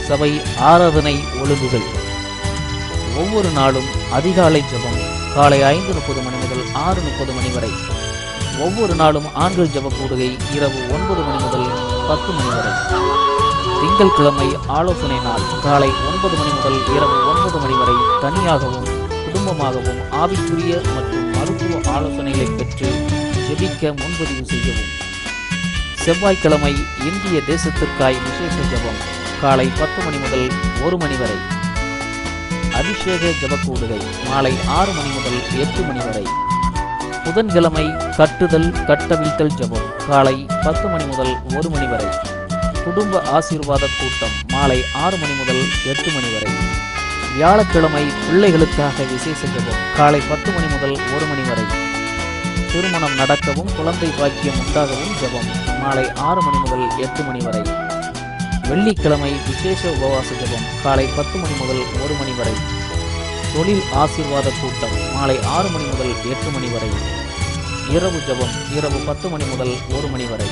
சபை ஆராதனை ஒழுங்குகள். ஒவ்வொரு நாளும் அதிகாலை ஜெபம் காலை 5:30 மணி முதல் 6:30 மணி வரை. ஒவ்வொரு நாளும் ஆண்கள் ஜெப கூடுகை இரவு 9 மணி முதல் 10 மணி வரை. திங்கட்கிழமை ஆலோசனை நாள் காலை 9 மணி முதல் இரவு 9 மணி வரை. தனியாகவும் குடும்பமாகவும் ஆவிக்குரிய மற்றும் மருத்துவ ஆலோசனைகளை பெற்று ஜெபிக்க முன்பதிவு செய்யவும். செவ்வாய்க்கிழமை இந்திய தேசத்திற்காய் விசேஷ ஜெபம் காலை 10 மணி முதல் 1 மணி வரை. அபிஷேக ஜெபக்கூடுகை மாலை 6 மணி முதல் 8 மணி வரை. புதன்கிழமை கட்டுதல் கட்டவிழ்த்தல் ஜெபம் காலை 10 மணி முதல் 1 மணி வரை. குடும்ப ஆசீர்வாத கூட்டம் மாலை 6 மணி முதல் 8 மணி வரை. வியாழக்கிழமை பிள்ளைகளுக்காக விசேஷ ஜெபம் காலை 10 மணி முதல் 1 மணி வரை. திருமணம் நடக்கவும் குழந்தை பாக்கியம் உண்டாகவும் ஜெபம் மாலை 6 மணி முதல் 8 மணி வரை. வெள்ளிக்கிழமை விசேஷ உபவாச ஜெபம் காலை 10 மணி முதல் 1 மணி வரை. தொழில் ஆசீர்வாத கூட்டம் மாலை 6 மணி முதல் 8 மணி வரை. இரவு ஜெபம் இரவு 10 மணி முதல் 1 மணி வரை.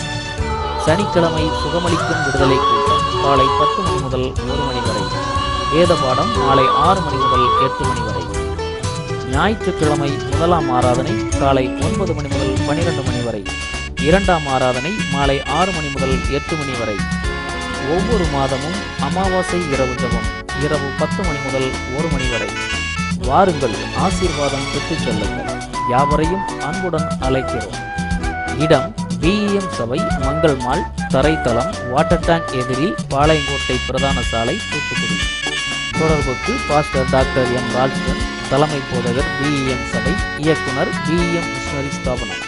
சனிக்கிழமை சுகமளிக்கும் விடுதலை கூட்டம் காலை 10 மணி முதல் 1 மணி வரை. வேத பாடம் மாலை 6 மணி முதல் 8 மணி வரை. ஞாயிற்றுக்கிழமை முதலாம் ஆராதனை காலை 9 மணி முதல் 12 மணி வரை. இரண்டாம் ஆராதனை மாலை 6 மணி முதல் 8 மணி வரை. ஒவ்வொரு மாதமும் அமாவாசை இரவு ஜெபம் இரவு 10 மணி முதல் 1 மணி வரை. வாருங்கள், ஆசீர்வாதம் பெற்றுச் செல்லுங்கள். யாவரையும் அன்புடன் அழைக்கிறோம். இடம் BEM சபை, மங்கள் மால், தரைத்தளம், வாட்டர் டேங்க் எதிரில், பாளையங்கோட்டை பிரதான சாலை, தூத்துக்குடி. தொடர்புக்கு பாஸ்டர் டாக்டர் M. ராஜ்கன், தலைமை போதகர் BEM சபை, இயக்குனர் BEM மிஷனரி ஸ்தாபனம்.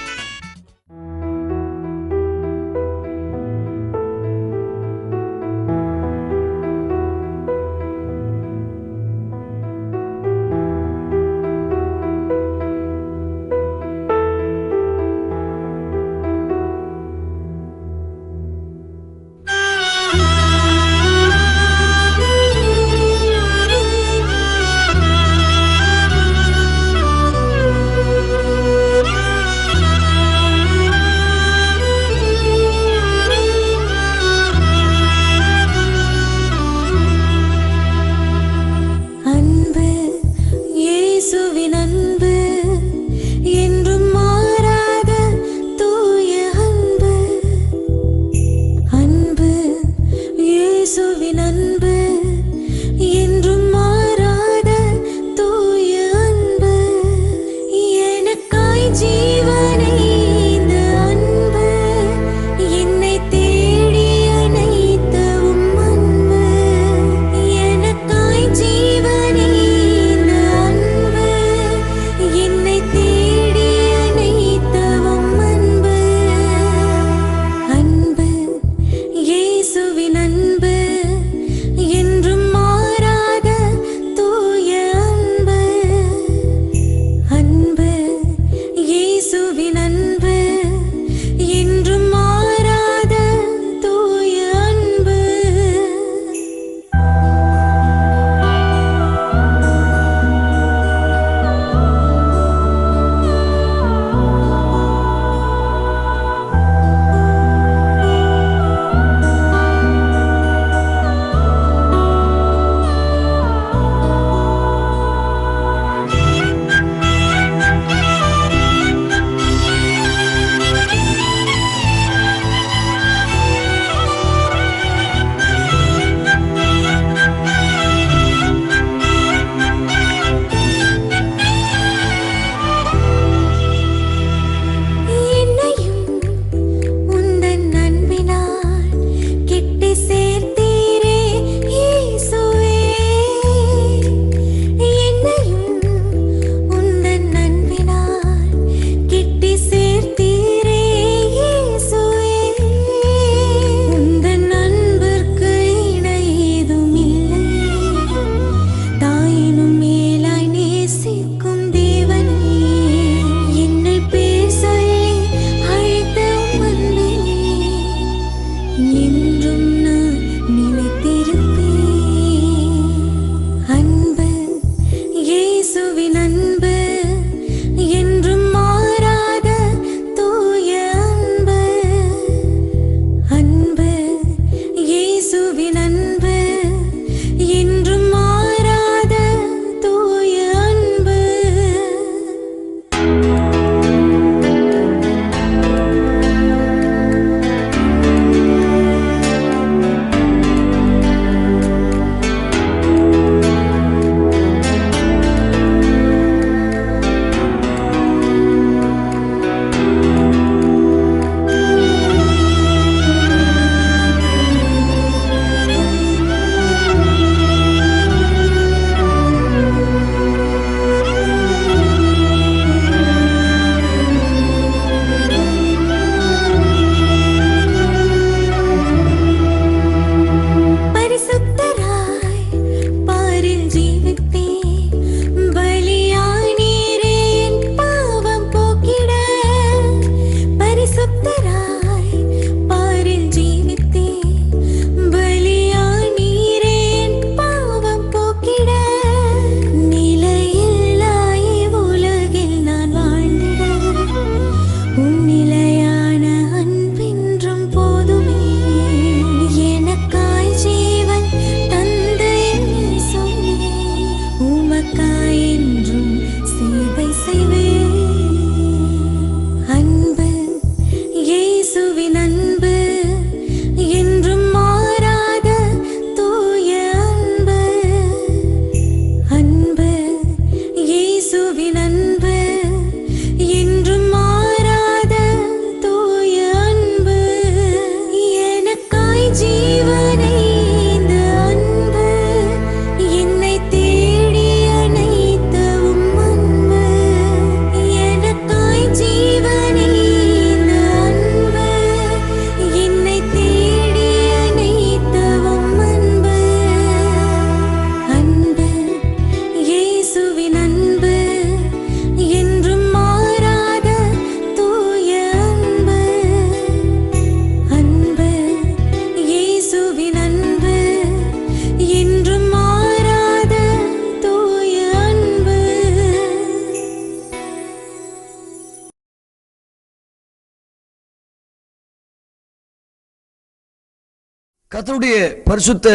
கர்த்தருடைய பரிசுத்த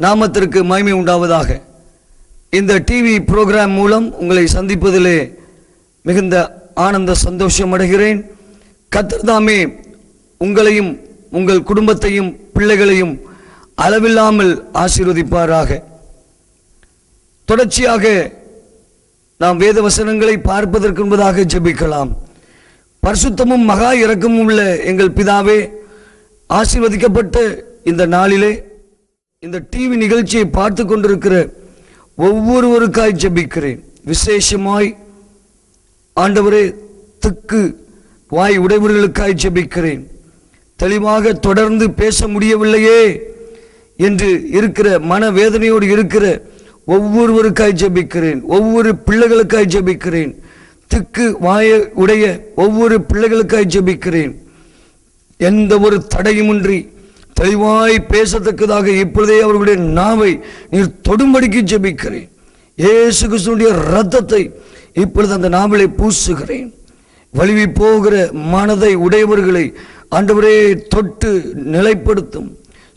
நாமத்திற்கு மகிமை உண்டாவதாக. இந்த டிவி புரோகிராம் மூலம் உங்களை சந்திப்பதிலே மிகுந்த ஆனந்த சந்தோஷம் அடைகிறேன். கர்த்தர் தாமே உங்களையும் உங்கள் குடும்பத்தையும் பிள்ளைகளையும் அளவில்லாமல் ஆசீர்வதிப்பாராக. தொடர்ச்சியாக நாம் வேத வசனங்களை பார்ப்பதற்கு முன்பதாக ஜெபிக்கலாம். பரிசுத்தமும் மகா இரக்கமும் உள்ள எங்கள் பிதாவே, ஆசீர்வதிக்கப்பட்ட இந்த நாளிலே இந்த டிவி நிகழ்ச்சியை பார்த்து கொண்டிருக்கிற ஒவ்வொருவருக்காய் ஜெபிக்கிறேன். விசேஷமாய் ஆண்டவரே, திக்கு வாய் உடையவர்களுக்காய் ஜெபிக்கிறேன். தெளிவாக தொடர்ந்து பேச முடியவில்லையே என்று இருக்கிற மனவேதனையோடு இருக்கிற ஒவ்வொருவருக்காய் ஜெபிக்கிறேன். ஒவ்வொரு பிள்ளைகளுக்காய் ஜெபிக்கிறேன். திக்கு வாய உடைய ஒவ்வொரு பிள்ளைகளுக்காய் ஜெபிக்கிறேன். எந்த ஒரு தடையுமின்றி தெளிவாய் பேசத்தக்கதாக இப்பொழுதே அவர்களுடைய நாவை நீர் தொடும்படிக்கு ஜெபிக்கிறேன். இயேசு கிறிஸ்துவினுடைய இரத்தத்தை இப்பொழுது அந்த நாவிலை பூசுகிறேன். வலிவி போகிற மனதை உடையவர்களை ஆண்டவரே தொட்டு நிலைப்படுத்தும்,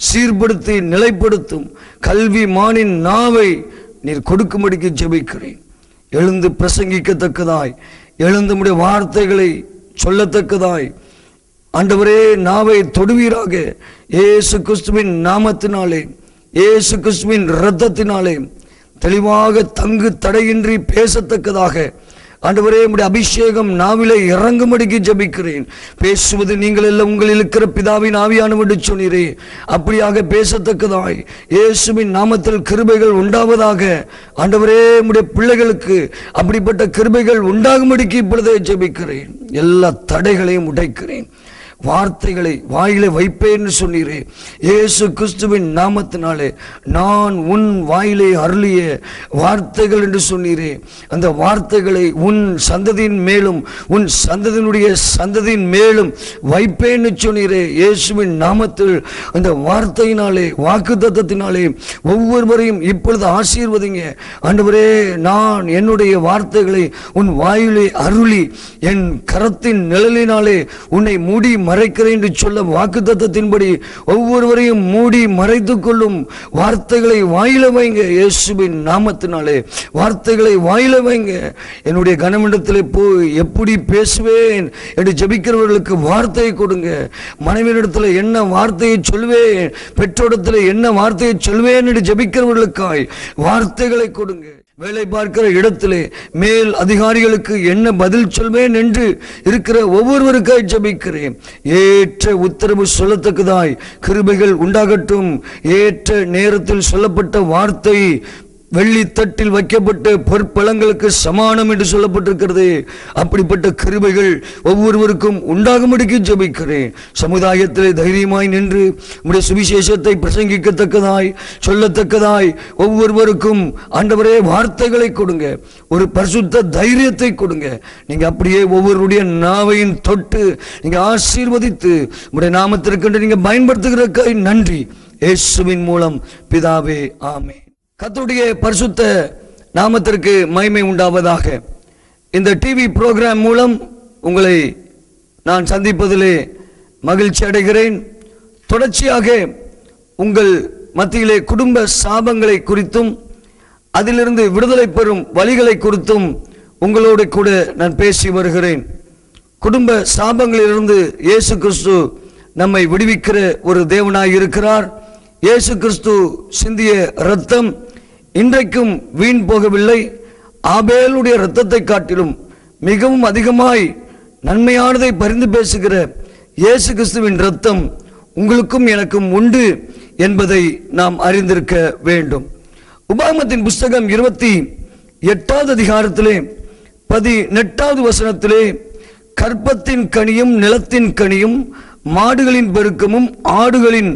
சீர்படுத்தி நிலைப்படுத்தும் கல்வி மானின் நாவை நீர் கொடுக்கும்படிக்கு ஜெபிக்கிறேன். எழுந்து பிரசங்கிக்கத்தக்கதாய், எழுந்து உம்முடைய வார்த்தைகளை சொல்லத்தக்கதாய் ஆண்டவரே நாவை தொடுவீராக. இயேசு கிறிஸ்துவின் நாமத்தினாலே, இயேசு கிறிஸ்துவின் இரத்தத்தினாலே தெளிவாக தங்கு தடையின்றி பேசத்தக்கதாக ஆண்டவரே உம்முடைய அபிஷேகம் நாவிலே இறங்கும்படிக்கு ஜெபிக்கிறேன். பேசுவது நீங்கள் எல்லாம் உங்களில் இருக்கிற பிதாவின் ஆவியானவர் சொன்னீரே, அப்படியாக பேசத்தக்கதாய் இயேசுவின் நாமத்தில் கிருபைகள் உண்டாவதாக. ஆண்டவரே உம்முடைய பிள்ளைகளுக்கு அப்படிப்பட்ட கிருபைகள் உண்டாகும்படிக்கு இப்பொழுதே ஜெபிக்கிறேன். எல்லா தடைகளையும் உடைக்கிறேன். வார்த்தைகளை வாயிலே வைப்பேன்னு சொன்னீரே, இயேசு கிறிஸ்துவின் நாமத்தினாலே நான் உன் வாயிலே அருளிய வார்த்தைகள் என்று சொன்னீரே, அந்த வார்த்தைகளை உன் சந்ததியின் மேலும் உன் சந்ததியினுடைய சந்ததியின் மேலும் வைப்பேன்னு சொன்னீரே. இயேசுவின் நாமத்தில் அந்த வார்த்தையினாலே, வாக்குத்தத்தத்தினாலே ஒவ்வொருவரையும் இப்பொழுது ஆசீர்வதிங்க. ஆண்டவரே, நான் என்னுடைய வார்த்தைகளை உன் வாயிலே அருளி என் கரத்தின் நிழலினாலே உன்னை மூடி மறைக்கிறேன் என்று சொல்ல வாக்குத்தத்தத்தின்படி ஒவ்வொருவரையும் மூடி மறைத்துக் கொள்ளும். வார்த்தைகளை வாயில வைங்க. இயேசுவின் நாமத்தினாலே வார்த்தைகளை வாயில வைங்க. என்னுடைய கனமிடத்திலே போய் எப்படி பேசுவேன் என்று ஜெபிக்கிறவர்களுக்கு வார்த்தையை கொடுங்க. மனைவியிடத்தில் என்ன வார்த்தையை சொல்வேன், பெற்றோரிடத்தில் என்ன வார்த்தையை சொல்வேன் என்று ஜெபிக்கிறவர்களுக்காய் வார்த்தைகளை கொடுங்க. வேலை பார்க்கிற இடத்திலே மேல் அதிகாரிகளுக்கு என்ன பதில் சொல்வேன் என்று இருக்கிற ஒவ்வொருவருக்காய் ஜெபிக்கிறேன். ஏற்ற உத்தரவு சொல்லத்தக்கதாய் கிருபைகள் உண்டாகட்டும். ஏற்ற நேரத்தில் சொல்லப்பட்ட வார்த்தை வெள்ளி தட்டில் வைக்கப்பட்ட பொற்பழங்களுக்கு சமானம் என்று சொல்லப்பட்டிருக்கிறது. அப்படிப்பட்ட கிருபைகள் ஒவ்வொருவருக்கும் உண்டாகும்படிக்கு ஜெபிக்கிறேன். சமுதாயத்திலே தைரியமாய் நின்று உம்முடைய சுவிசேஷத்தை பிரசங்கிக்கத்தக்கதாய், சொல்லத்தக்கதாய் ஒவ்வொருவருக்கும் ஆண்டவரே வார்த்தைகளை கொடுங்க. ஒரு பரிசுத்த தைரியத்தை கொடுங்க. நீங்க அப்படியே ஒவ்வொருடைய நாவையும் தொட்டு நீங்க ஆசீர்வதித்து உம்முடைய நாமத்திற்கு நீங்க பயன்படுத்துகிறதுக்காய் நன்றி. இயேசுவின் மூலம் பிதாவே, ஆமென். கர்த்தருடைய பரிசுத்த நாமத்திற்கு மகிமை உண்டாவதாக. இந்த டிவி புரோகிராம் மூலம் உங்களை நான் சந்திப்பதிலே மகிழ்ச்சி அடைகிறேன். தொடர்ச்சியாக உங்கள் மத்தியிலே குடும்ப சாபங்களை குறித்தும் அதிலிருந்து விடுதலை பெறும் வழிகளை குறித்தும் உங்களோடு கூட நான் பேசி வருகிறேன். குடும்ப சாபங்களிலிருந்து இயேசு கிறிஸ்து நம்மை விடுவிக்கிற ஒரு தேவனாய் இருக்கிறார். இயேசு கிறிஸ்து சிந்திய இரத்தம் இன்றைக்கும் வீண் போகவில்லை. ஆபேலுடைய இரத்தத்தை காட்டிலும் மிகவும் அதிகமாய் நன்மையானதை பரிந்து பேசுகிற இயேசு கிறிஸ்துவின் இரத்தம் உங்களுக்கும் எனக்கும் உண்டு என்பதை நாம் அறிந்திருக்க வேண்டும். உபாகமத்தின் புஸ்தகம் 28வது அதிகாரத்திலே 18வது வசனத்திலே கற்பத்தின் கனியும் நிலத்தின் கனியும் மாடுகளின் பெருக்கமும் ஆடுகளின்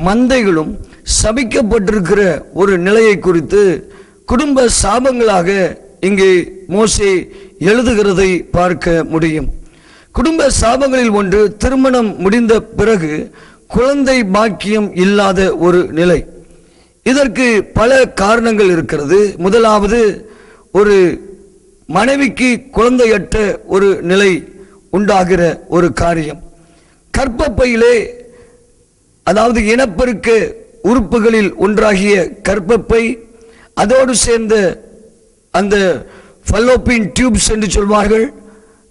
மந்தைகளும் சபிக்கப்பட்டிருக்கிற ஒரு நிலையை குறித்து குடும்ப சாபங்களாக இங்கே மோசே எழுதுகிறதை பார்க்க முடியும். குடும்ப சாபங்களில் ஒன்று திருமணம் முடிந்த பிறகு குழந்தை பாக்கியம் இல்லாத ஒரு நிலை. இதற்கு பல காரணங்கள் இருக்கிறது. முதலாவது, ஒரு மனைவிக்கு குழந்தையற்ற ஒரு நிலை உண்டாகிற ஒரு காரியம். கர்ப்பப்பையிலே அதாவது இனப்பெருக்க உறுப்புகளில் ஒன்றாகிய கர்ப்பப்பை, அதோடு சேர்ந்த அந்த ஃபல்லோப்பியன் டியூப்ஸ் என்று சொல்வார்கள்,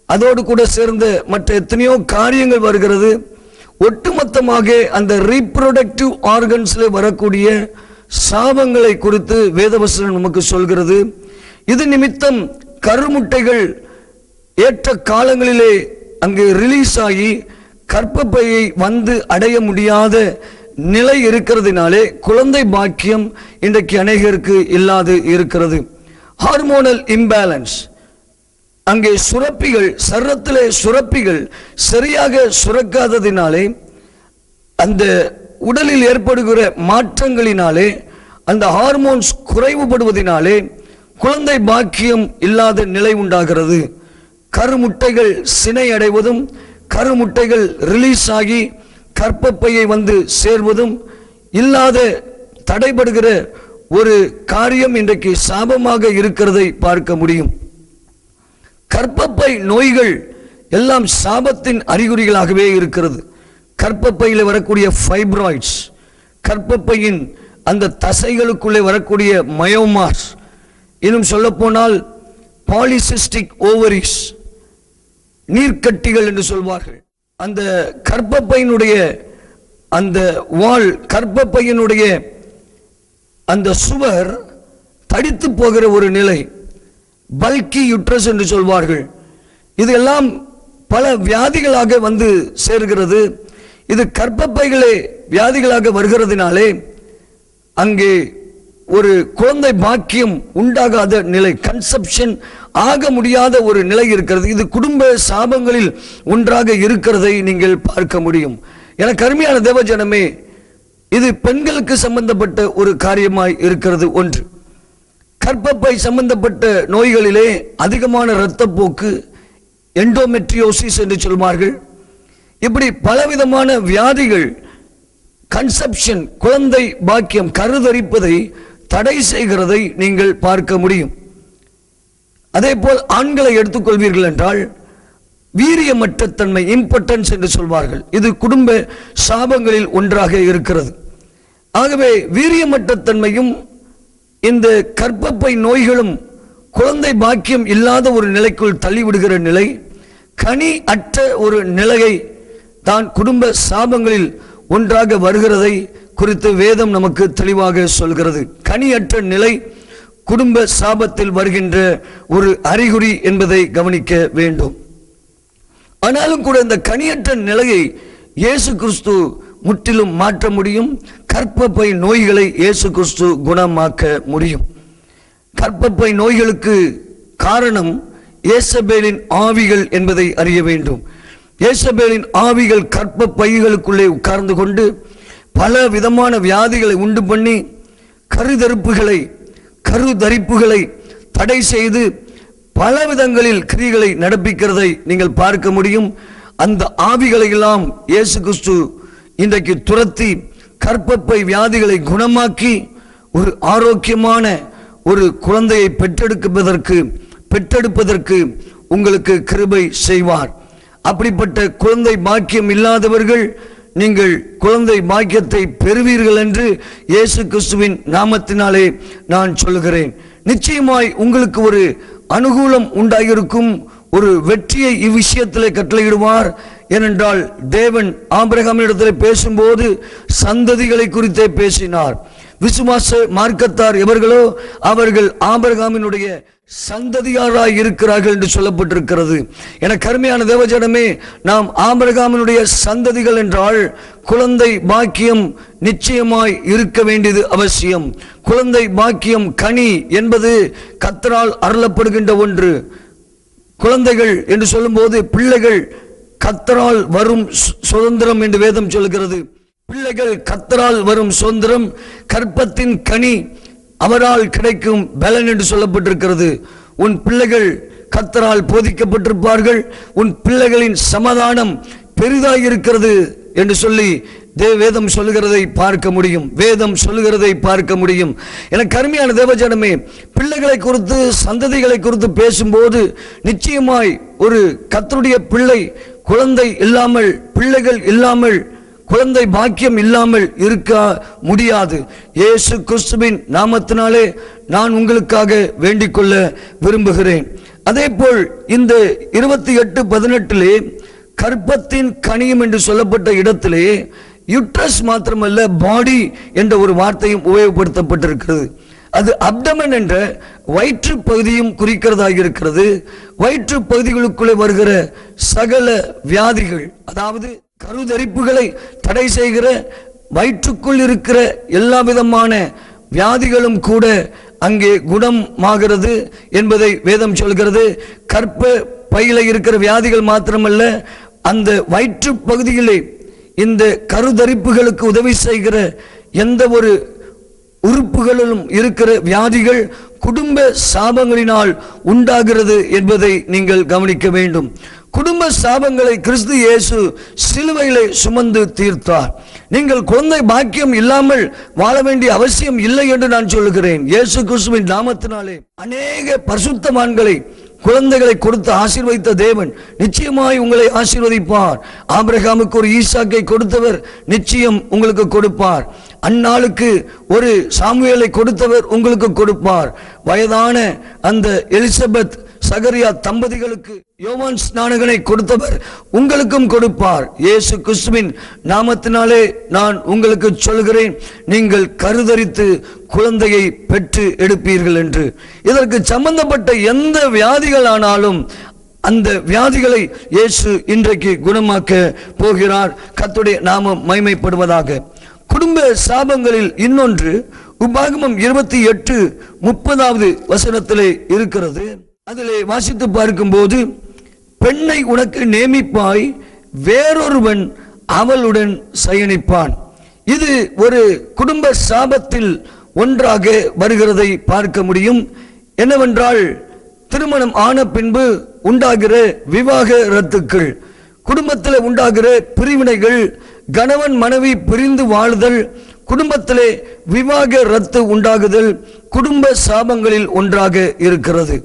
அதோடு கூட சேர்ந்த மற்ற எத்தனையோ காரியங்கள் வருகிறது. ஒட்டுமொத்தமாக அந்த ரீப்ரொடக்டிவ் ஆர்கன்ஸ்ல வரக்கூடிய சாபங்களை குறித்து வேதவசனம் நமக்கு சொல்கிறது. இது நிமித்தம் கருமுட்டைகள் ஏற்ற காலங்களிலே அங்கு ரிலீஸ் ஆகி கர்ப்பப்பையை வந்து அடைய முடியாத நிலை இருக்கிறதுனாலே குழந்தை பாக்கியம் இன்றைக்கு அநேகருக்கு இல்லாது இருக்கிறது. ஹார்மோனல் இம்பேலன்ஸ், அங்கே சுரப்பிகள், சர்ரத்திலே சுரப்பிகள் சரியாக சுரக்காததினாலே, அந்த உடலில் ஏற்படுகிற மாற்றங்களினாலே, அந்த ஹார்மோன்ஸ் குறைவுபடுவதினாலே குழந்தை பாக்கியம் இல்லாத நிலை உண்டாகிறது. கருமுட்டைகள் சினை அடைவதும் கருமுட்டைகள் ரிலீஸ் ஆகி கர்ப்பப்பையை வந்து சேர்வதும் இல்லாத தடைபடுகிற ஒரு காரியம் இன்றைக்கு சாபமாக இருக்கிறதை பார்க்க முடியும். கர்ப்பப்பை நோய்கள் எல்லாம் சாபத்தின் அறிகுறிகளாகவே இருக்கிறது. கர்ப்பப்பையில் வரக்கூடிய ஃபைப்ராய்ட்ஸ், கர்ப்பப்பையின் அந்த தசைகளுக்குள்ளே வரக்கூடிய மயோமாஸ், இன்னும் சொல்ல போனால் பாலிசிஸ்டிக் ஓவரிஸ், நீர்க்கட்டிகள் என்று சொல்வார்கள். அந்த கர்ப்பப்பையினுடைய அந்த வால், கர்ப்பப்பையினுடைய அந்த சுவர் தடித்து போகிற ஒரு நிலை, பல்கி யுட்ரஸ் என்று சொல்வார்கள். இதெல்லாம் பல வியாதிகளாக வந்து சேர்கிறது. இது கர்ப்பப்பைகளே வியாதிகளாக வருகிறதுனாலே அங்கே ஒரு குழந்தை பாக்கியம் உண்டாகாத நிலை, கன்செப்ஷன் ஆக முடியாத ஒரு நிலை இருக்கிறது. இது குடும்ப சாபங்களில் ஒன்றாக இருக்கிறதை நீங்கள் பார்க்க முடியும். எனக்கு அருமையான தேவஜனமே, இது பெண்களுக்கு சம்பந்தப்பட்ட ஒரு காரியமாய் இருக்கிறது. ஒன்று, கர்ப்பப்பை சம்பந்தப்பட்ட நோய்களிலே அதிகமான இரத்தப்போக்கு, எண்டோமெட்ரியோசிஸ் என்று சொல்வார்கள். இப்படி பலவிதமான வியாதிகள் கன்செப்ஷன், குழந்தை பாக்கியம், கருதரிப்பதை தடை செய்கிறதை நீங்கள் பார்க்க முடியும். அதே போல் ஆண்களை எடுத்துக்கொள்வீர்கள் என்றால் வீரியமற்ற தன்மை, இம்பட்டன்ஸ் என்று சொல்வார்கள். இது குடும்ப சாபங்களில் ஒன்றாக இருக்கிறது. ஆகவே வீரியமற்ற தன்மையும் இந்த கர்ப்பப்பை நோய்களும் குழந்தை பாக்கியம் இல்லாத ஒரு நிலைக்குள் தள்ளிவிடுகிற நிலை, கனி அற்ற ஒரு நிலையை தான் குடும்ப சாபங்களில் ஒன்றாக வருகிறதை குறித்து வேதம் நமக்கு தெளிவாக சொல்கிறது. கனியற்ற நிலை குடும்ப சாபத்தில் வருகின்ற ஒரு அறிகுறி என்பதை கவனிக்க வேண்டும். ஆனாலும் கூட இந்த கனியற்ற நிலையை இயேசு கிறிஸ்து முற்றிலும் மாற்ற முடியும். கர்ப்பப்பை நோய்களை இயேசு கிறிஸ்து குணமாக்க முடியும். கர்ப்பப்பை நோய்களுக்கு காரணம் யேசபேலின் ஆவிகள் என்பதை அறிய வேண்டும். யேசபேலின் ஆவிகள் கர்ப்பப்பைகளுக்குள்ளே உட்கார்ந்து கொண்டு பல விதமான வியாதிகளை உண்டு பண்ணி கருதரிப்புகளை தடை செய்து பல விதங்களில் கிரிகளை நடப்பிக்கிறதை நீங்கள் பார்க்க முடியும். அந்த ஆவிகளை எல்லாம் இயேசு கிறிஸ்து இன்றைக்கு துரத்தி கர்ப்பப்பை வியாதிகளை குணமாக்கி ஒரு ஆரோக்கியமான ஒரு குழந்தையை பெற்றெடுப்பதற்கு உங்களுக்கு கிருபை செய்வார். அப்படிப்பட்ட குழந்தை பாக்கியம் இல்லாதவர்கள் நீங்கள் குழந்தை பாக்கியத்தை பெறுவீர்கள் என்று இயேசு கிறிஸ்துவின் நாமத்தினாலே நான் சொல்கிறேன். நிச்சயமாய் உங்களுக்கு ஒரு அனுகூலம் உண்டாகியிருக்கும், ஒரு வெற்றியை இவ்விஷயத்திலே கட்டளையிடுவார். ஏனென்றால் தேவன் ஆபிரகாமினிடத்தில் பேசும்போது சந்ததிகளை குறித்தே பேசினார். விசுவாச மார்க்கத்தார் எவர்களோ அவர்கள் ஆபிரகாமினுடைய சந்ததியாராய் இருக்கிறார்கள் என்று சொல்லப்பட்டிருக்கிறது. என கருமையான தேவஜனமே, நாம் ஆபிரகாமினுடைய சந்ததிகள் என்றால் குழந்தை பாக்கியம் நிச்சயமாய் இருக்க வேண்டியது அவசியம். குழந்தை பாக்கியம் கனி என்பது கர்த்தரால் அருளப்படுகின்ற ஒன்று. குழந்தைகள் என்று சொல்லும்போது பிள்ளைகள் கர்த்தரால் வரும் சுதந்திரம் என்று வேதம் சொல்கிறது. பிள்ளைகள் கர்த்தரால் வரும் சுதந்திரம், கற்பத்தின் கனி அவரால் கிடைக்கும் பலன் என்று சொல்லப்பட்டிருக்கிறது. உன் பிள்ளைகள் கர்த்தரால் போதிக்கப்பட்டிருப்பார்கள், உன் பிள்ளைகளின் சமாதானம் பெரிதாயிருக்கிறது என்று சொல்லி வேதம் சொல்லுகிறதை பார்க்க முடியும். வேதம் சொல்லுகிறதை பார்க்க முடியும். எனக்கு அருமையான தேவஜனமே, பிள்ளைகளை குறித்து சந்ததிகளை குறித்து பேசும்போது நிச்சயமாய் ஒரு கர்த்தருடைய பிள்ளை குழந்தை இல்லாமல், பிள்ளைகள் இல்லாமல் குழந்தை பாக்கியம் இல்லாமல் இருக்க முடியாது. இயேசு கிறிஸ்துவின் நாமத்தினாலே நான் உங்களுக்காக வேண்டிக் கொள்ள விரும்புகிறேன். அதேபோல் இந்த 28:18 கர்ப்பத்தின் கனியும் என்று சொல்லப்பட்ட இடத்திலே யுட்ரஸ் மாத்திரமல்ல, பாடி என்ற ஒரு வார்த்தையும் உபயோகப்படுத்தப்பட்டிருக்கிறது. அது அப்டமன் என்ற வயிற்று பகுதியும் குறிக்கிறதாக இருக்கிறது. வயிற்று பகுதிகளுக்குள்ளே வருகிற சகல வியாதிகள், அதாவது கருதரிப்புகளை தடை செய்கிற வயிற்றுக்குள் இருக்கிற எல்லா விதமான வியாதிகளும் கூட அங்கே குணமாகிறது என்பதை வேதம் சொல்கிறது. கற்ப பையில இருக்கிற வியாதிகள் மாத்திரமல்ல, அந்த வயிற்று பகுதியிலே இந்த கருதரிப்புகளுக்கு உதவி செய்கிற எந்த ஒரு உறுப்புகளிலும் இருக்கிற வியாதிகள் குடும்ப சாபங்களினால் உண்டாகிறது என்பதை நீங்கள் கவனிக்க வேண்டும். குடும்ப சாபங்களை கிறிஸ்து இயேசு சிலுவையிலே சுமந்து தீர்த்தார். நீங்கள் குழந்தை பாக்கியம் இல்லாமல் வாழ வேண்டிய அவசியம் இல்லை என்று நான் சொல்லுகிறேன். இயேசு கிறிஸ்துவின் நாமத்தினாலே அநேக பரிசுத்தவான்களை குழந்தைகளை கொடுத்து ஆசீர்வதித்த தேவன் நிச்சயமாய் உங்களை ஆசீர்வதிப்பார். ஆபிரகாமுக்கு ஒரு ஈசாக்கை கொடுத்தவர் நிச்சயம் உங்களுக்கு கொடுப்பார். அந்நாளுக்கு ஒரு சாமுவேலை கொடுத்தவர் உங்களுக்கு கொடுப்பார். வயதான அந்த எலிசபெத் சகரியா தம்பதிகளுக்கு யோவான் ஸ்நானகனை கொடுத்தவர் உங்களுக்கும் கொடுப்பார். இயேசு கிறிஸ்துவின் நாமத்தினாலே நான் உங்களுக்கு சொல்கிறேன், நீங்கள் கருதரித்து குழந்தையை பெற்று எடுப்பீர்கள் என்று. இதற்கு சம்பந்தப்பட்ட எந்த வியாதிகள் ஆனாலும் அந்த வியாதிகளை இயேசு இன்றைக்கு குணமாக்க போகிறார். கர்த்தருடைய நாமம் மகிமைப்படுவதாக. குடும்ப சாபங்களில் இன்னொன்று உபாகமம் 28:30 இருக்கிறது. அதிலே வாசித்து பார்க்கும்போது, பெண்ணை உனக்கு நேமிப்பாய், வேறொருவன் அவளுடன் சயனிப்பான். இது ஒரு குடும்ப சாபத்தில் ஒன்றாக வருகிறதை பார்க்க முடியும். என்னவென்றால், திருமணம் ஆன பின்பு உண்டாகிற விவாகரத்துக்கள், குடும்பத்தில் உண்டாகிற பிரிவினைகள், கணவன் மனைவி பிரிந்து வாழுதல், குடும்பத்திலே விவாகரத்து உண்டாகுதல் குடும்ப சாபங்களில் ஒன்றாக இருக்கிறது.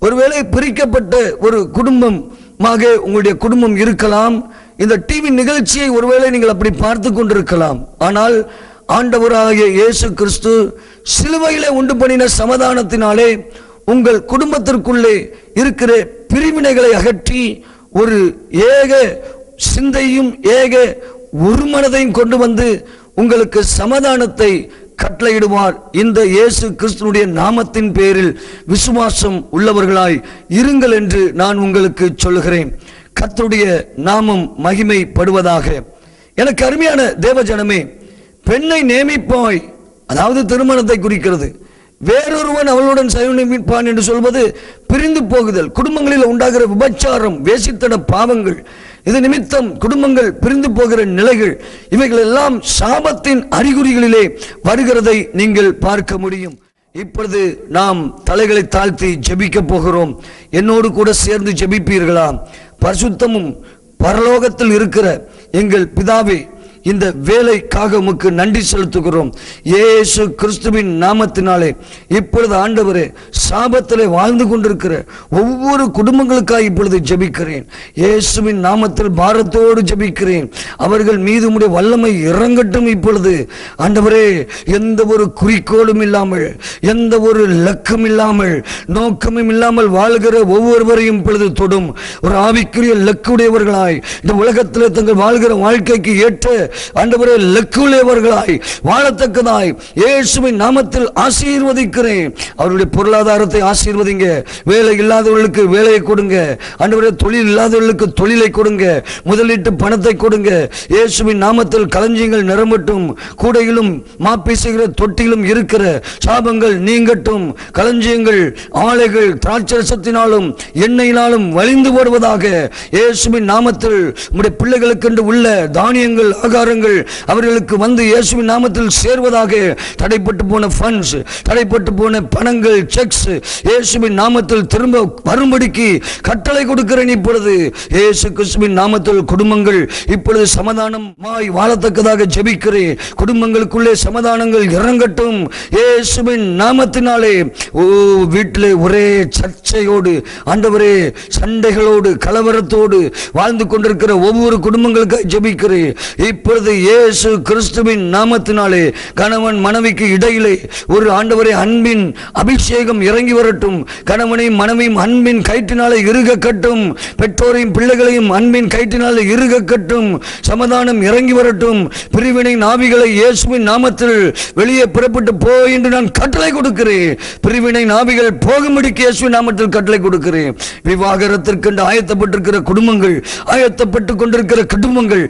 ஒருவேளை பிரிக்கப்பட்ட ஒரு குடும்பமாக உங்களுடைய குடும்பம் இருக்கலாம். இந்த டிவி நிகழ்ச்சியை ஒருவேளை நீங்கள் அப்படி பார்த்து கொண்டிருக்கலாம். ஆனால் ஆண்டவராகிய இயேசு கிறிஸ்து சிலுவையிலே உண்டு பண்ணின சமாதானத்தினாலே உங்கள் குடும்பத்திற்குள்ளே இருக்கிற பிரிவினைகளை அகற்றி ஒரு ஏக சிந்தையும் ஏக ஒரு மனதையும் கொண்டு வந்து உங்களுக்கு சமாதானத்தை கட்டளையிடுவார். இந்த இயேசு கிறிஸ்துனுடைய நாமத்தின் பேரில் விசுவாசம் உள்ளவர்களாய் இருங்கள் என்று நான் உங்களுக்கு சொல்லுகிறேன். கர்த்தருடைய நாமம் மகிமைப்படுவதாக. எனக்கு அருமையான தேவஜனமே, பெண்ணை நேமிப்பாய், அதாவது திருமணத்தை குறிக்கிறது. வேறொருவன் அவளுடன் சயனிப்பான் என்று சொல்வது பிரிந்து போகுதல், குடும்பங்களில் உண்டாகிற விபச்சாரம், வேசித்தன பாவங்கள், இது நிமித்தம் குடும்பங்கள் பிரிந்து போகிற நிலைகள், இவைகள் எல்லாம் சாபத்தின் அறிகுறிகளிலே வருகிறதை நீங்கள் பார்க்க முடியும். இப்பொழுது நாம் தலைகளை தாழ்த்தி ஜெபிக்க போகிறோம். என்னோடு கூட சேர்ந்து ஜெபிப்பீர்களா? பரிசுத்தமும் பரலோகத்தில் இருக்கிற எங்கள் பிதாவே, இந்த வேலைக்காக உமக்கு நன்றி செலுத்துகிறோம். இயேசு கிறிஸ்துவின் நாமத்தினாலே இப்பொழுது ஆண்டவரே, சாபத்திலே வாழ்ந்து கொண்டிருக்கிற ஒவ்வொரு குடும்பங்களுக்காக இப்பொழுது ஜெபிக்கிறேன். இயேசுவின் நாமத்தில் பாரத்தோடு ஜெபிக்கிறேன். அவர்கள் மீது உம்முடைய வல்லமை இறங்கட்டும். இப்பொழுது ஆண்டவரே, எந்த ஒரு குறிக்கோளும் இல்லாமல், எந்த ஒரு லக்கம் இல்லாமல், நோக்கமும் இல்லாமல் வாழ்கிற ஒவ்வொருவரையும் இப்பொழுது தொடும். ஒரு ஆவிக்குரிய லக்குடையவர்களாய் இந்த உலகத்தில் தங்கள் வாழ்கிற வாழ்க்கைக்கு ஏற்ற ஆண்டவரே லக்குள்ளவர்களாய் வாழத்தக்கதாய் இயேசுவின் நாமத்தில் ஆசீர்வதிக்கிறேன். அவருடைய பொருளாதாரத்தை ஆசீர்வதிங்க. வேலை இல்லாதவர்களுக்கு வேலையை கொடுங்க. ஆண்டவரே, தொழில் இல்லாதவர்களுக்கு தொழிலை கொடுங்க. முதலீட்டு பணத்தை கொடுங்க. இயேசுவின் நாமத்தில் களஞ்சியங்கள் நிரம்பட்டும். கூடையிலும் மாப்பீசுகிற தொட்டியிலும் இருக்கிற சாபங்கள் நீங்கட்டும். களஞ்சியங்கள் ஆலைகள் திராட்சரசத்தினாலும் எண்ணெயினாலும் வழிந்து போடுவதாக. இயேசுவின் நாமத்தில் உம்முடைய பிள்ளைகளுக்கென்று உள்ள தானியங்கள், ஆகாரங்கள் அவர்களுக்கு வந்து இயேசுவின் நாமத்தில் சேர்வதாக. தடைப்பட்டு போன ஃபண்ட்ஸ், தடைப்பட்டு போன பணங்கள், செக்ஸ் இயேசுவின் நாமத்தில் திரும்ப வரும்படிக்கு கட்டளை கொடுக்கிறேன். இப்பொழுது இயேசு கிறிஸ்துவின் நாமத்தில் குடும்பங்கள் இப்பொழுது சமாதானமாய் வாழத்தக்கதாக ஜெபிக்கிறேன். குடும்பங்களுக்குள்ளே சமாதானங்கள் இறங்கட்டும் இயேசுவின் நாமத்தினாலே. ஓ, வீட்டிலே ஒரே சர்ச்சையோடு, ஆண்டவரே, சண்டைகளோடு, கலவரத்தோடு வாழ்ந்து கொண்டிருக்கிற ஒவ்வொரு குடும்பங்களுக்காக ஜெபிக்கிறேன். இப்பொழுது இயேசு கிறிஸ்துவின் நாமத்தினாலே கணவன் மனைவிக்கு இடையிலே ஒரு ஆண்டவரே அன்பின் அபிஷேகம் இறங்கி வரட்டும். கணவனையும் மனைவியும் அன்பின் கயிற்றினாலே இறுக கட்டும். பெற்றோரையும் பிள்ளைகளையும் அன்பின் கயிற்றினாலே இறுக கட்டும். சமாதானம் இறங்கி வரட்டும். பிரிவினை நாவிகளை இயேசுவின் நாமத்தில் வெளியே புறப்பட்டு போ என்று நான் கட்டளை கொடுக்கிறேன். பிரிவினை நாவிகள் போகும்படிக்கு இயேசுவின் நாமத்தில் கட்டளை கொடுக்கிறேன். விவாகரத்திற்கென்று ஆயத்தப்பட்டிருக்கிற குடும்பங்கள், ஆயத்தப்பட்டுக் கொண்டிருக்கிற குடும்பங்கள்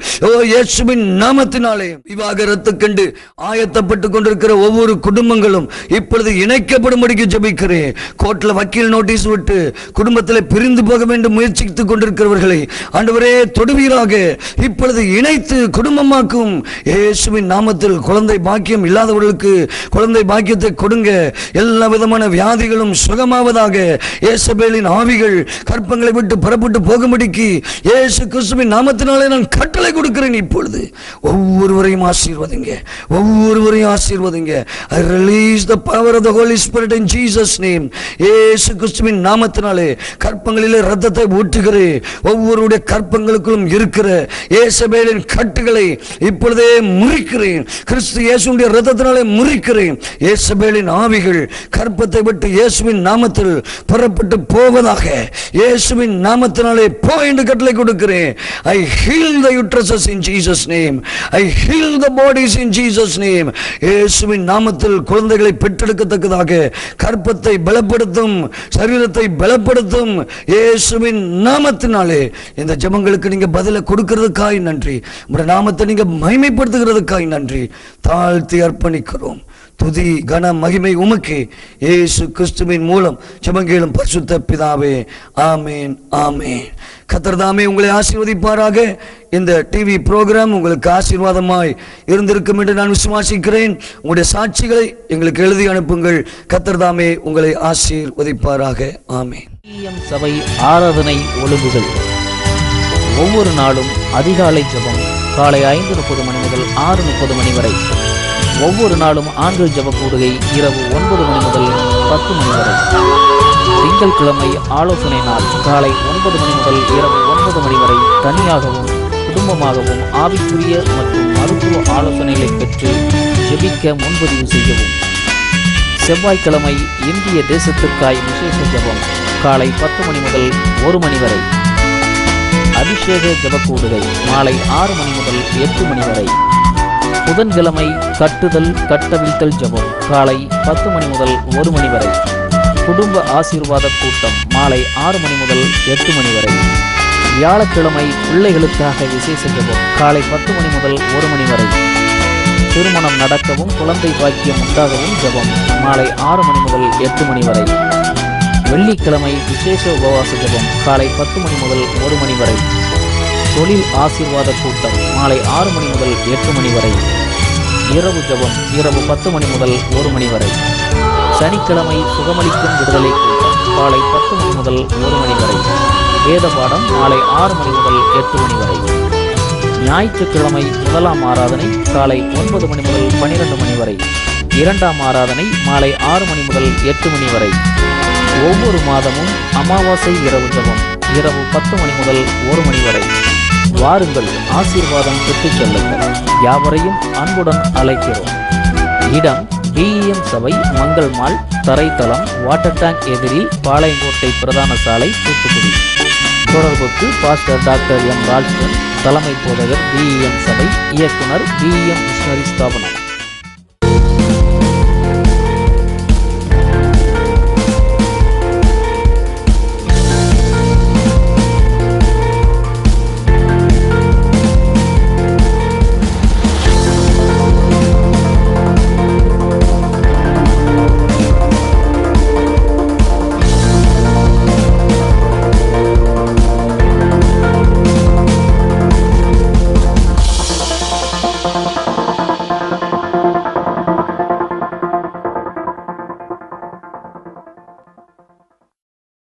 இயேசுவின் நாமத்தினாலே விவாகரத்துக்கென்று ஆயத்தப்பட்டுக் கொண்டிருக்கிற ஒவ்வொரு குடும்பங்களும் இப்பொழுது இணைக்கப்படும்படிக்கு ஜெபிக்கிறேன். கோர்ட்ல வக்கீல் நோட்டீஸ் விட்டு குடும்பத்தில் பிரிந்து போக வேண்டும் முயற்சித்துக் கொண்டிருக்கிறவர்களை ஆண்டவரே தொடுவீராக. இப்பொழுது இணைத்து குடும்பமாக்கும் இயேசுவின் நாமத்தில். குழந்தை பாக்கியம் இல்லாதவர்களுக்கு குழந்தை பாக்கியத்தை கொடுங்க. எல்லா விதமான வியாதிகளும் சுகமாவதாக. இயேசபேலின் ஆவிகள் கற்பங்களை விட்டு புறப்பட்டு போகும்படிக்கு இயேசு கிறிஸ்துவின் நாமத்தினாலே நான் கட்டளை கொடுக்கிறேன். இப்பொழுது ஒவ்வொருவரையும் ஆசீர்வதிங்க, ஒவ்வொருவரையும் ஆசீர்வதிங்க. I release the power of the Holy Spirit in Jesus name. இயேசு கிறிஸ்துவின் நாமத்தினாலே கற்பங்களிலே இரத்தத்தை ஊற்றுகிறேன். ஒவ்வொருடைய கற்பங்களுக்குள்ளும் இருக்கிற இயேசபேலின் கட்டுகளை இப்பொழுதே முறிக்கிறேன். கிறிஸ்து இயேசுடைய இரத்தத்தினாலே முறிக்கிறேன். இயேசபேலின் ஆவிகள் கற்பத்தை விட்டு இயேசுவின் நாமத்தில் புறப்பட்டு போவதாக. இயேசுவின் நாமத்தினாலே போ என்று கட்டளை கொடுக்கிறேன். I heal the uteruses in Jesus name. I heal the bodies in Jesus name. இயேசுவின் நாமத்தில் குழந்தைகளை பெற்றெடுக்கத்தக்கதாக கற்பத்தை பலப்படுத்தும், சரீரத்தை பலப்படுத்தும். இயேசுவின் நாமத்தினாலே இந்த ஜெபங்களுக்கு நீங்க பதிலை கொடுக்கிறதுக்காய் நன்றி. உங்களுடைய நாமத்தை நீங்க மகிமைப்படுத்துகிறதுக்காய் நன்றி. தாழ்த்தி அர்ப்பணிக்கிறோம். துதி கன மகிமை உமக்கு இயேசு கிறிஸ்துவின் மூலம் ஜெபங்களும் பரிசுத்த பிதாவே. ஆமேன், ஆமேன். கர்த்தர் தாமே உங்களை ஆசீர்வதிப்பாராக. இந்த டிவி ப்ரோக்ராம் உங்களுக்கு ஆசீர்வாதமாய் இருந்திருக்கும் என்று நான் விசுவாசிக்கிறேன். உங்களுடைய சாட்சிகளை எங்களுக்கு எழுதி அனுப்புங்கள். கர்த்தர் தாமே உங்களை ஆசீர்வதிப்பாராக. ஆமேன். சபை ஆராதனை ஒழுங்குகள். ஒவ்வொரு நாளும் அதிகாலை ஜெபம் காலை 5:30 மணி முதல் 6:30 மணி வரை. ஒவ்வொரு நாளும் ஆண்கள் ஜெப கூடுகை இரவு 9 மணி முதல் 10 மணி வரை. திங்கட்கிழமை ஆலோசனை நாள் காலை 9 மணி முதல் இரவு 9 மணி வரை. தனியாகவும் குடும்பமாகவும் ஆவிக்குரிய மற்றும் மருத்துவ ஆலோசனைகளை பெற்று ஜெபிக்க முன்பதிவு செய்யவும். செவ்வாய்க்கிழமை இந்திய தேசத்திற்காய் விசேஷ ஜெபம் காலை 10 மணி முதல் 1 மணி வரை. அபிஷேக ஜெபக்கூடுகை மாலை 6 மணி முதல் 8 மணி வரை. புதன்கிழமை கட்டுதல் கட்டவிழ்த்தல் ஜெபம் காலை 10 மணி முதல் 1 மணி வரை. குடும்ப ஆசீர்வாத கூட்டம் மாலை 6 மணி முதல் 8 மணி வரை. வியாழக்கிழமை பிள்ளைகளுக்காக விசேஷ ஜெபம் காலை 10 மணி முதல் 1 மணி வரை. திருமணம் நடக்கவும் குழந்தை பாக்கியம் உண்டாகவும் ஜெபம் மாலை 6 மணி முதல் 8 மணி வரை. வெள்ளிக்கிழமை விசேஷ உபவாச ஜெபம் காலை 10 மணி முதல் 1 மணி வரை. தொழில் ஆசீர்வாத கூட்டம் மாலை 6 மணி முதல் 8 மணி வரை. இரவு ஜெபம் இரவு 10 மணி முதல் 1 மணி வரை. சனிக்கிழமை சுகமளிக்கும் விடுதலை கூட்டம் காலை 10 மணி முதல் 1 மணி வரை. வேத பாடம் மாலை 6 மணி முதல் 8 மணி வரை. ஞாயிற்றுக்கிழமை முதலாம் ஆராதனை காலை 9 மணி முதல் 12 மணி வரை. இரண்டாம் ஆராதனை மாலை 6 மணி முதல் 8 மணி வரை. ஒவ்வொரு மாதமும் அமாவாசை இரவு ஜெபம் இரவு 10 மணி முதல் 1 மணி வரை. வாருங்கள், ஆசீர்வாதம் பெற்றுச் செல்லுங்கள். யாவரையும் அன்புடன் அழைக்கிறோம். இடம் BEM சபை, மங்கள் மால், தரைத்தளம், வாட்டர் டேங்க் எதிரில், பாளையங்கோட்டை பிரதான சாலை, தூத்துக்குடி. தொடர்புக்கு பாஸ்டர் டாக்டர் M. ராஜ்கன், தலைமை போதகர் BEM சபை, இயக்குனர் BEM மிஷனரி ஸ்தாபனம்.